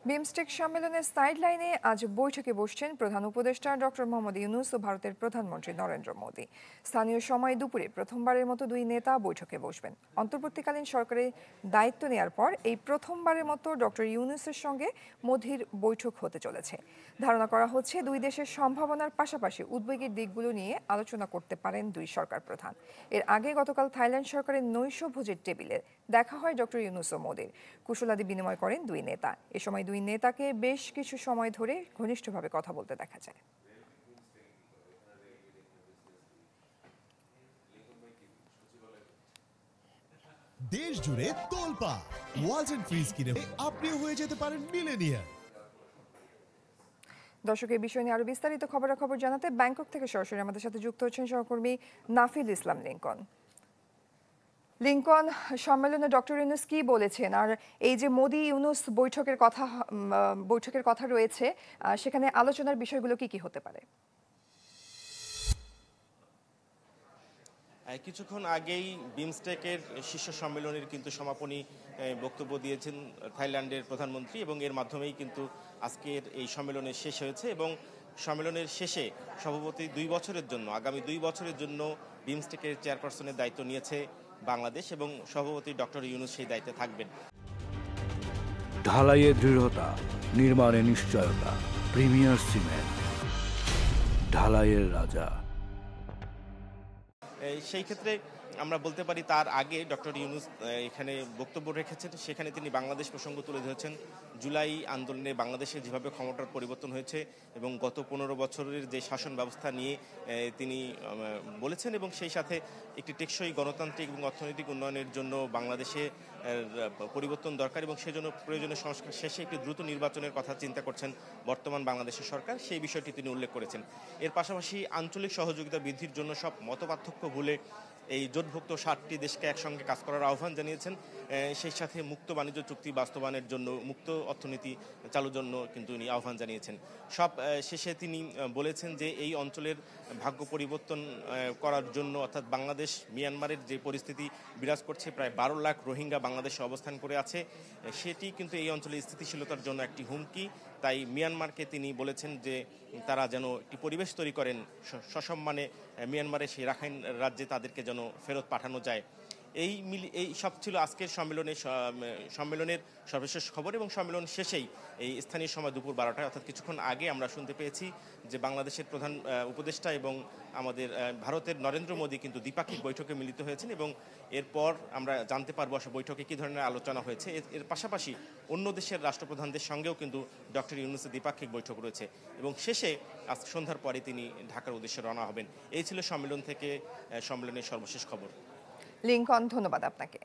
বিমস্টেক সম্মেলনের সাইডলাইনে আজ বৈঠকে বসছেন প্রধান উপদেষ্টা ডক্টর মোহাম্মদ ইউনূস ও ভারতের প্রধানমন্ত্রী নরেন্দ্র মোদী। স্থানীয় সময় দুপুরে প্রথমবারের মতো দুই নেতা বৈঠকে বসবেন। অন্তর্বর্তীকালীন সরকারের দায়িত্ব নেয়ার পর এই প্রথমবারের মতো ডক্টর ইউনূসের সঙ্গে মোদীর বৈঠক হতে চলেছে। ধারণা করা হচ্ছে দুই দেশের সম্ভাবনার পাশাপাশি উদ্বেগের দিকগুলো নিয়ে আলোচনা করতে পারেন দুই সরকার প্রধান। এর আগে গতকাল থাইল্যান্ড সরকারের নৈশভোজের টেবিলে দেখা হয় ডক্টর ইউনূস ও মোদীর। কুশলাদি বিনিময় করেন দুই নেতা। এ সময় দুই নেতাকে বেশ কিছু সময় ধরে ঘনিষ্ঠভাবে কথা বলতে দেখা যায়। দেশ জুড়ে তোলপা ওয়ালটন ফ্রিজ কিনে আপনিও হয়ে যেতে পারেন মিলেনিয়ার। দর্শক, এই বিষয় নিয়ে আরো বিস্তারিত খবরাখবর জানাতে ব্যাংকক থেকে সরাসরি আমাদের সাথে যুক্ত হচ্ছেন সহকর্মী নাফিল ইসলাম লিঙ্কন। লিঙ্কন, সম্মেলনে ডক্টর ইউনূস কি বলেছেন, আর এই যে মোদি ইউনূস বৈঠকের কথা রয়েছে, সেখানে আলোচনার বিষয়গুলো কি কি হতে পারে? কিছুক্ষণ আগেই বিমস্টেকের শীর্ষ সম্মেলনের কিন্তু সমাপনী বক্তব্য দিয়েছেন থাইল্যান্ডের প্রধানমন্ত্রী, এবং এর মাধ্যমেই কিন্তু আজকের এই সম্মেলনের শেষ হয়েছে। এবং সম্মেলনের শেষে সভাপতি আগামী 2 বছরের জন্য বিমস্টেকের চেয়ারপারসনের দায়িত্ব নিয়েছে বাংলাদেশ, এবং সভাপতি ডক্টর ইউনূস সেই দায়িত্বে থাকবেন। ঢালাইয়ে দৃঢ়তা, নির্মাণে নিশ্চয়তা, প্রিমিয়ার সিমেন্ট, ঢালাইয়ের রাজা। সেই ক্ষেত্রে আমরা বলতে পারি তার আগে ডক্টর ইউনূস এখানে বক্তব্য রেখেছেন। সেখানে তিনি বাংলাদেশ প্রসঙ্গ তুলে ধরেছেন। জুলাই আন্দোলনে বাংলাদেশে যেভাবে ক্ষমতার পরিবর্তন হয়েছে এবং গত 15 বছরের যে শাসন ব্যবস্থা নিয়ে তিনি বলেছেন, এবং সেই সাথে একটি টেকসই গণতান্ত্রিক এবং অর্থনৈতিক উন্নয়নের জন্য বাংলাদেশে পরিবর্তন দরকার, এবং সেজন্য প্রয়োজনীয় সংস্কার শেষে একটি দ্রুত নির্বাচনের কথা চিন্তা করছেন বর্তমান বাংলাদেশের সরকার। সেই বিষয়টি তিনি উল্লেখ করেছেন। এর পাশাপাশি আঞ্চলিক সহযোগিতা বৃদ্ধির জন্য সব মতপার্থক্য ভুলে এই জোটভুক্ত 7টি দেশকে একসঙ্গে কাজ করার আহ্বান জানিয়েছেন। সেই সাথে মুক্ত বাণিজ্য চুক্তি বাস্তবায়নের জন্য, মুক্ত অর্থনীতি চালুর জন্য কিন্তু উনি আহ্বান জানিয়েছেন। সব শেষে তিনি বলেছেন যে এই অঞ্চলের ভাগ্য পরিবর্তন করার জন্য, অর্থাৎ বাংলাদেশ মিয়ানমারের যে পরিস্থিতি বিরাজ করছে, প্রায় 12 লাখ রোহিঙ্গা বাংলাদেশে অবস্থান করে আছে, সেটি কিন্তু এই অঞ্চলের স্থিতিশীলতার জন্য একটি হুমকি। তাই মিয়ানমারকে তিনি বলেছেন যে তারা যেন একটি পরিবেশ তৈরি করেন, সসম্মানে মিয়ানমারের সেই রাখাইন রাজ্যে তাদেরকে যেন ফেরত পাঠানো যায়। এই সব ছিল আজকের সম্মেলনের সর্বশেষ খবর। এবং সম্মেলন শেষেই এই স্থানীয় সময় দুপুর 12টায়, অর্থাৎ কিছুক্ষণ আগে আমরা শুনতে পেয়েছি যে বাংলাদেশের প্রধান উপদেষ্টা এবং আমাদের ভারতের নরেন্দ্র মোদী কিন্তু দ্বিপাক্ষিক বৈঠকে মিলিত হয়েছেন, এবং এরপর আমরা জানতে পারবো আসলে বৈঠকে কী ধরনের আলোচনা হয়েছে। এর পাশাপাশি অন্য দেশের রাষ্ট্রপ্রধানদের সঙ্গেও কিন্তু ডক্টর ইউনূসের দ্বিপাক্ষিক বৈঠক রয়েছে, এবং শেষে আজ সন্ধ্যার পরে তিনি ঢাকার উদ্দেশ্যে রওনা হবেন। এই ছিল সম্মেলনের সর্বশেষ খবর। লিঙ্কন, ধন্যবাদ আপনাকে।